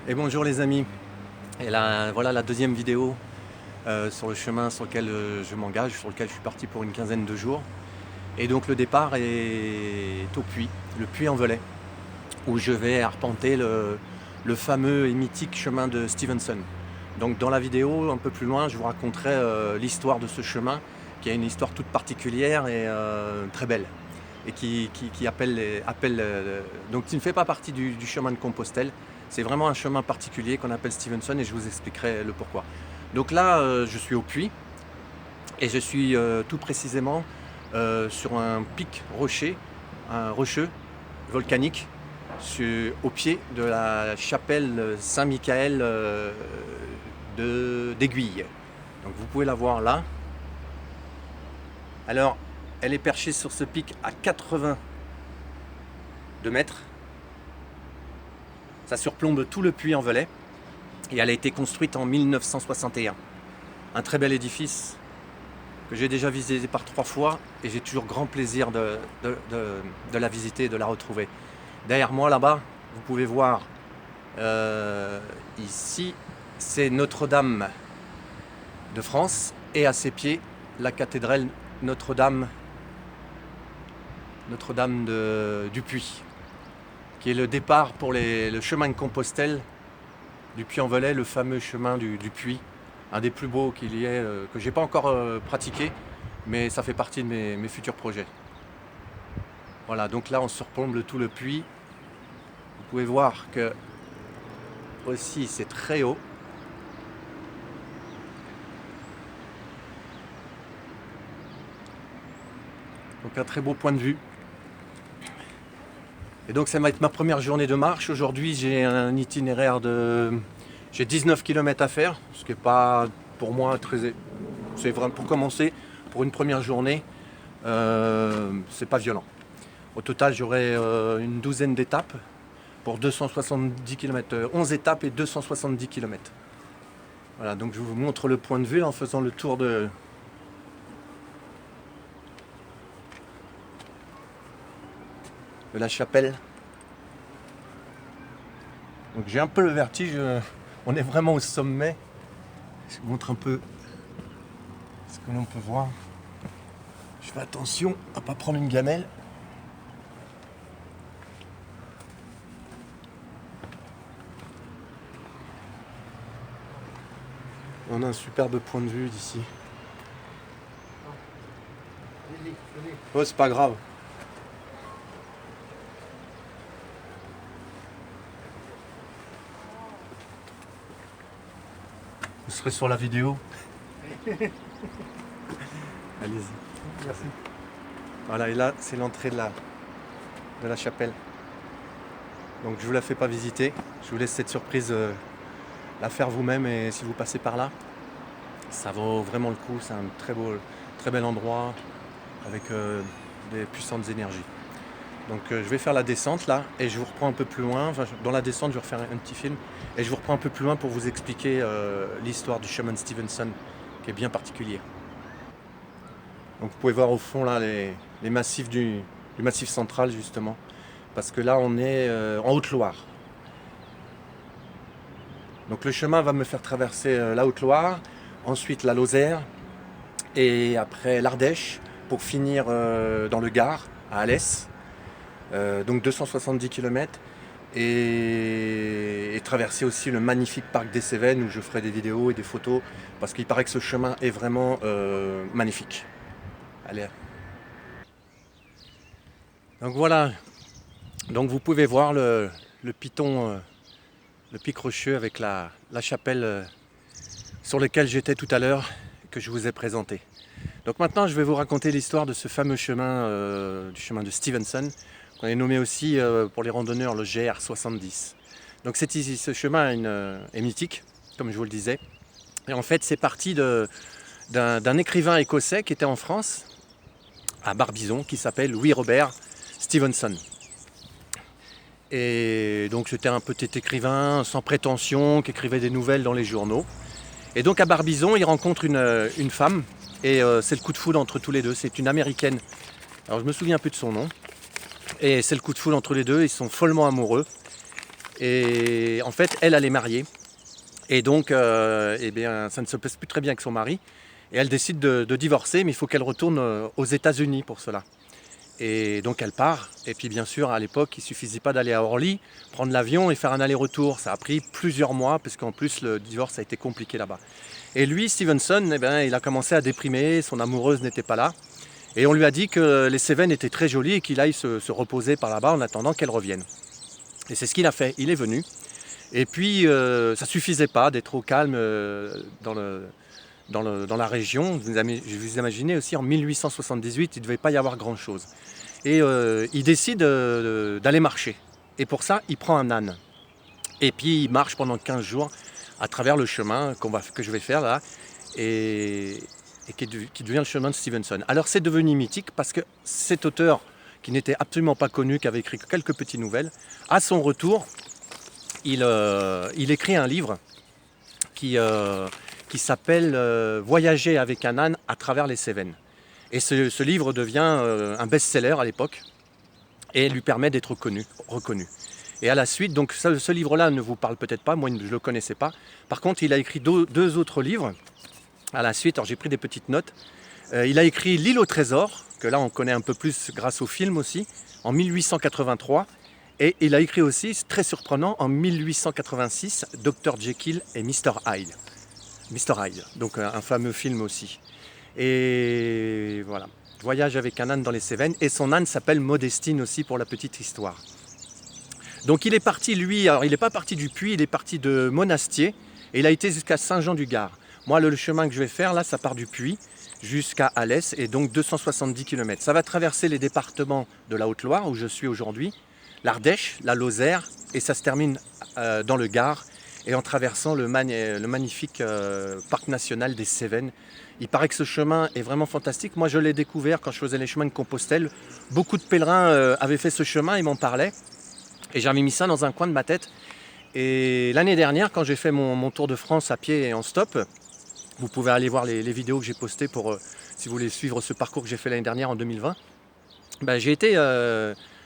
Et bonjour les amis. Et là, voilà la deuxième vidéo sur le chemin sur lequel je m'engage, sur lequel je suis parti pour une quinzaine de jours. Et donc le départ est au puits, le Puy-en-Velay, où je vais arpenter le fameux et mythique chemin de Stevenson. Donc dans la vidéo, un peu plus loin, je vous raconterai l'histoire de ce chemin, qui a une histoire toute particulière et très belle, et qui donc qui ne fait pas partie du chemin de Compostelle. C'est vraiment un chemin particulier qu'on appelle Stevenson, et je vous expliquerai le pourquoi. Donc là, je suis au puits, et je suis tout précisément sur un pic rocheux, volcanique, au pied de la chapelle Saint-Michael d'Aiguille. Donc vous pouvez la voir là. Alors, elle est perchée sur ce pic à 82 mètres. Ça surplombe tout le Puy-en-Velay et elle a été construite en 1961. Un très bel édifice que j'ai déjà visité par 3 fois et j'ai toujours grand plaisir de la visiter et de la retrouver. Derrière moi là-bas, vous pouvez voir ici, c'est Notre-Dame de France, et à ses pieds, la cathédrale Notre-Dame du Puy, qui est le départ pour le chemin de Compostelle du Puy-en-Velay, le fameux chemin du Puy, un des plus beaux qu'il y ait, que j'ai pas encore pratiqué, mais ça fait partie de mes futurs projets. Voilà, donc là on surplombe tout le Puy. Vous pouvez voir que aussi c'est très haut. Donc un très beau point de vue. Et donc ça va être ma première journée de marche. Aujourd'hui j'ai un itinéraire j'ai 19 km à faire, ce qui n'est pas pour moi très... C'est vraiment pour commencer, pour une première journée, c'est pas violent. Au total j'aurai une douzaine d'étapes pour 270 km, 11 étapes et 270 km. Voilà, donc je vous montre le point de vue en faisant le tour de la chapelle. Donc j'ai un peu le vertige, on est vraiment au sommet. Je vous montre un peu ce que l'on peut voir. Je fais attention à ne pas prendre une gamelle. On a un superbe point de vue d'ici. Oh, c'est pas grave. Vous serez sur la vidéo. Allez-y. Merci. Voilà, et là, c'est l'entrée de la chapelle. Donc je vous la fais pas visiter. Je vous laisse cette surprise la faire vous-même, et si vous passez par là, ça vaut vraiment le coup. C'est un très bel endroit avec des puissantes énergies. Donc je vais faire la descente là, et je vous reprends un peu plus loin. Enfin, dans la descente, je vais refaire un petit film, et je vous reprends un peu plus loin pour vous expliquer l'histoire du chemin de Stevenson, qui est bien particulier. Donc vous pouvez voir au fond là les massifs du massif central, justement, parce que là on est en Haute-Loire. Donc le chemin va me faire traverser la Haute-Loire, ensuite la Lozère, et après l'Ardèche, pour finir dans le Gard, à Alès. Donc 270 km, et traverser aussi le magnifique parc des Cévennes, où je ferai des vidéos et des photos, parce qu'il paraît que ce chemin est vraiment magnifique. Allez. Donc voilà, donc vous pouvez voir le piton, le pic rocheux avec la chapelle sur laquelle j'étais tout à l'heure, que je vous ai présenté. Donc maintenant je vais vous raconter l'histoire de ce fameux chemin, du chemin de Stevenson, qu'on a nommé aussi pour les randonneurs le GR70. Donc ce chemin est mythique, comme je vous le disais. Et en fait c'est parti d'un écrivain écossais qui était en France, à Barbizon, qui s'appelle Louis Robert Stevenson. Et donc c'était un petit écrivain sans prétention, qui écrivait des nouvelles dans les journaux. Et donc à Barbizon, il rencontre une femme, et c'est le coup de foudre entre tous les deux. C'est une américaine, alors je me souviens plus de son nom, et c'est le coup de foudre entre les deux. Ils sont follement amoureux, Et en fait, elle est mariée. Et donc, eh bien, ça ne se passe plus très bien avec son mari. Et elle décide de divorcer, mais il faut qu'elle retourne aux États-Unis pour cela. Et donc elle part. Et puis bien sûr, à l'époque, il ne suffisait pas d'aller à Orly, prendre l'avion et faire un aller-retour. Ça a pris plusieurs mois, parce qu'en plus, le divorce a été compliqué là-bas. Et lui, Stevenson, eh bien, il a commencé à déprimer, son amoureuse n'était pas là. Et on lui a dit que les Cévennes étaient très jolies et qu'il aille se reposer par là-bas en attendant qu'elle revienne. Et c'est ce qu'il a fait, il est venu. Et puis, ça ne suffisait pas d'être au calme dans la région. Vous imaginez aussi, en 1878, il ne devait pas y avoir grand-chose. Et il décide d'aller marcher. Et pour ça, il prend un âne. Et puis, il marche pendant 15 jours à travers le chemin que je vais faire là, et qui devient le chemin de Stevenson. Alors, c'est devenu mythique parce que cet auteur, qui n'était absolument pas connu, qui avait écrit quelques petites nouvelles, à son retour, il écrit un livre qui s'appelle Voyager avec un âne à travers les Cévennes. Et ce livre devient un best-seller à l'époque et lui permet d'être reconnu. Et à la suite, donc ce livre-là ne vous parle peut-être pas, moi je ne le connaissais pas. Par contre, il a écrit deux autres livres à la suite. Alors j'ai pris des petites notes. Il a écrit L'île au trésor, que là on connaît un peu plus grâce au film aussi, en 1883. Et il a écrit aussi, très surprenant, en 1886, Dr Jekyll et Mr Hyde. Mr Hyde, donc un fameux film aussi. Et voilà, voyage avec un âne dans les Cévennes. Et son âne s'appelle Modestine aussi, pour la petite histoire. Donc il est parti, lui, alors il n'est pas parti du Puy, il est parti de Monastier. Et il a été jusqu'à Saint-Jean-du-Gard. Moi, le chemin que je vais faire, là, ça part du Puy jusqu'à Alès, et donc 270 km. Ça va traverser les départements de la Haute-Loire, où je suis aujourd'hui, l'Ardèche, la Lozère, et ça se termine dans le Gard, et en traversant le magnifique parc national des Cévennes. Il paraît que ce chemin est vraiment fantastique. Moi, je l'ai découvert quand je faisais les chemins de Compostelle. Beaucoup de pèlerins avaient fait ce chemin, ils m'en parlaient, et j'avais mis ça dans un coin de ma tête. Et l'année dernière, quand j'ai fait mon tour de France à pied et en stop, vous pouvez aller voir les vidéos que j'ai postées si vous voulez suivre ce parcours que j'ai fait l'année dernière en 2020. Ben, j'ai été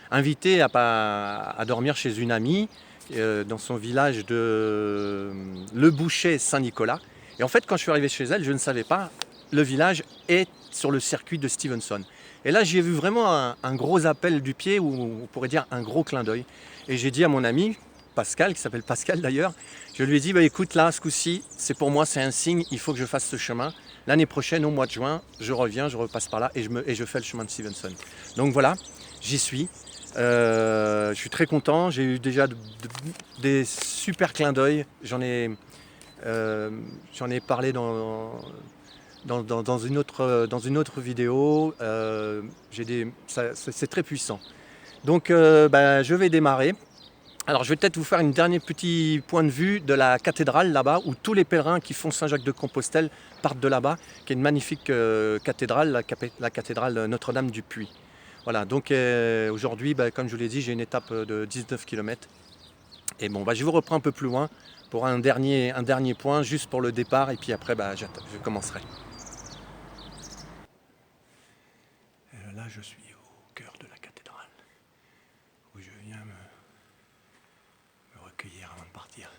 invité à dormir chez une amie dans son village de Le Bouchet Saint-Nicolas. Et en fait, quand je suis arrivé chez elle, je ne savais pas, le village est sur le circuit de Stevenson. Et là, j'ai vu vraiment un gros appel du pied, ou on pourrait dire un gros clin d'œil. Et j'ai dit à mon ami, Pascal, qui s'appelle Pascal d'ailleurs, je lui ai dit, bah, écoute, là, ce coup-ci, c'est pour moi, c'est un signe, il faut que je fasse ce chemin. L'année prochaine, au mois de juin, je reviens, je repasse par là et je fais le chemin de Stevenson. Donc voilà, j'y suis. Je suis très content, j'ai eu déjà des super clins d'œil. J'en ai parlé dans une autre vidéo. C'est très puissant. Donc bah, je vais démarrer. Alors je vais peut-être vous faire un dernier petit point de vue de la cathédrale là-bas, où tous les pèlerins qui font Saint-Jacques-de-Compostelle partent de là-bas, qui est une magnifique cathédrale, la cathédrale Notre-Dame du Puy. Voilà, donc aujourd'hui, bah, comme je vous l'ai dit, j'ai une étape de 19 km. Et bon, bah, je vous reprends un peu plus loin pour un dernier point, juste pour le départ, et puis après, bah, je commencerai. Là, je suis au cœur de la cathédrale, où je viens me recueillir avant de partir.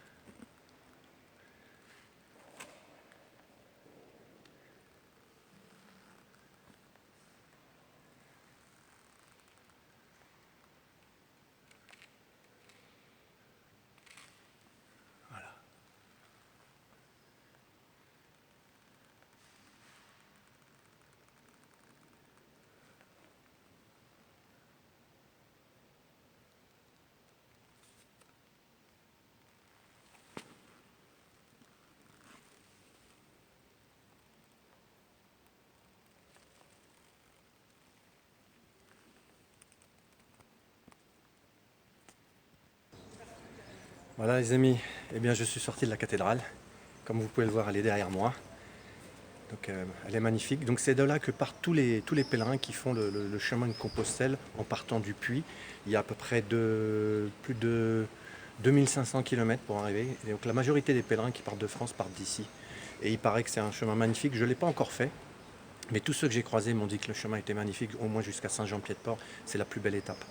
Voilà. Voilà les amis, eh bien je suis sorti de la cathédrale. Comme vous pouvez le voir, elle est derrière moi. Donc elle est magnifique. Donc c'est de là que partent tous les pèlerins qui font le chemin de Compostelle en partant du Puy. Il y a à peu près plus de 2500 km pour arriver. Et donc la majorité des pèlerins qui partent de France partent d'ici. Et il paraît que c'est un chemin magnifique. Je ne l'ai pas encore fait. Mais tous ceux que j'ai croisés m'ont dit que le chemin était magnifique, au moins jusqu'à Saint-Jean-Pied-de-Port. C'est la plus belle étape.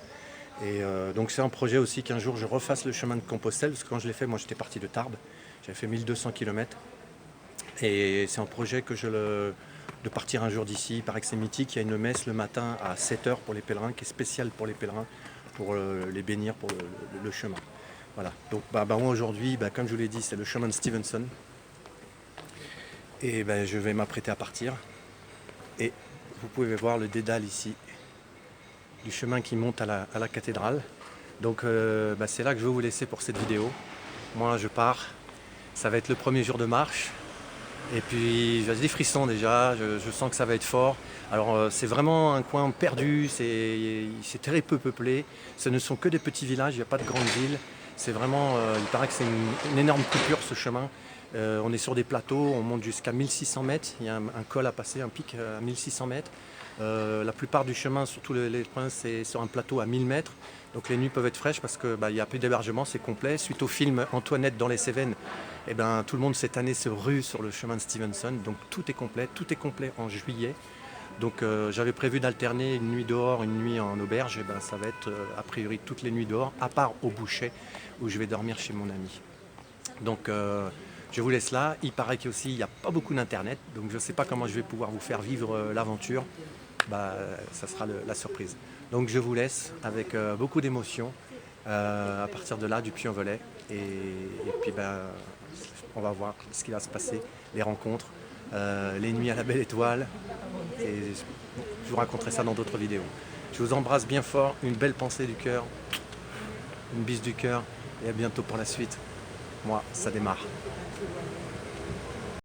Et donc c'est un projet aussi qu'un jour je refasse le chemin de Compostelle, parce que quand je l'ai fait, moi j'étais parti de Tarbes, j'avais fait 1200 km. Et c'est un projet de partir un jour d'ici. Il paraît que c'est mythique, il y a une messe le matin à 7 heures pour les pèlerins, qui est spéciale pour les pèlerins, pour les bénir pour le chemin. Voilà, donc moi aujourd'hui, comme je vous l'ai dit, c'est le chemin de Stevenson. Et je vais m'apprêter à partir. Et vous pouvez voir le dédale ici, du chemin qui monte à la cathédrale. Donc c'est là que je vais vous laisser pour cette vidéo. Moi je pars, ça va être le premier jour de marche. Et puis j'ai des frissons déjà, je sens que ça va être fort. Alors c'est vraiment un coin perdu, c'est très peu peuplé. Ce ne sont que des petits villages, il n'y a pas de grandes villes. C'est vraiment, il paraît que c'est une énorme coupure ce chemin. On est sur des plateaux, on monte jusqu'à 1600 mètres. Il y a un col à passer, un pic à 1600 mètres. La plupart du chemin, surtout les points, c'est sur un plateau à 1000 mètres. Donc les nuits peuvent être fraîches parce qu'il y a plus d'hébergement, c'est complet. Suite au film Antoinette dans les Cévennes, tout le monde cette année se rue sur le chemin de Stevenson. Donc tout est complet en juillet. Donc j'avais prévu d'alterner une nuit dehors, une nuit en auberge. Ça va être a priori toutes les nuits dehors, à part au Bouchet où je vais dormir chez mon ami. Donc je vous laisse là. Il paraît qu'il n'y a pas beaucoup d'internet, donc je ne sais pas comment je vais pouvoir vous faire vivre l'aventure. Ça sera la surprise. Donc je vous laisse avec beaucoup d'émotion à partir de là du Puy-en-Velay. Et puis on va voir ce qui va se passer, les rencontres, les nuits à la belle étoile. Et je vous raconterai ça dans d'autres vidéos. Je vous embrasse bien fort, une belle pensée du cœur, une bise du cœur, et à bientôt pour la suite. Moi, ça démarre.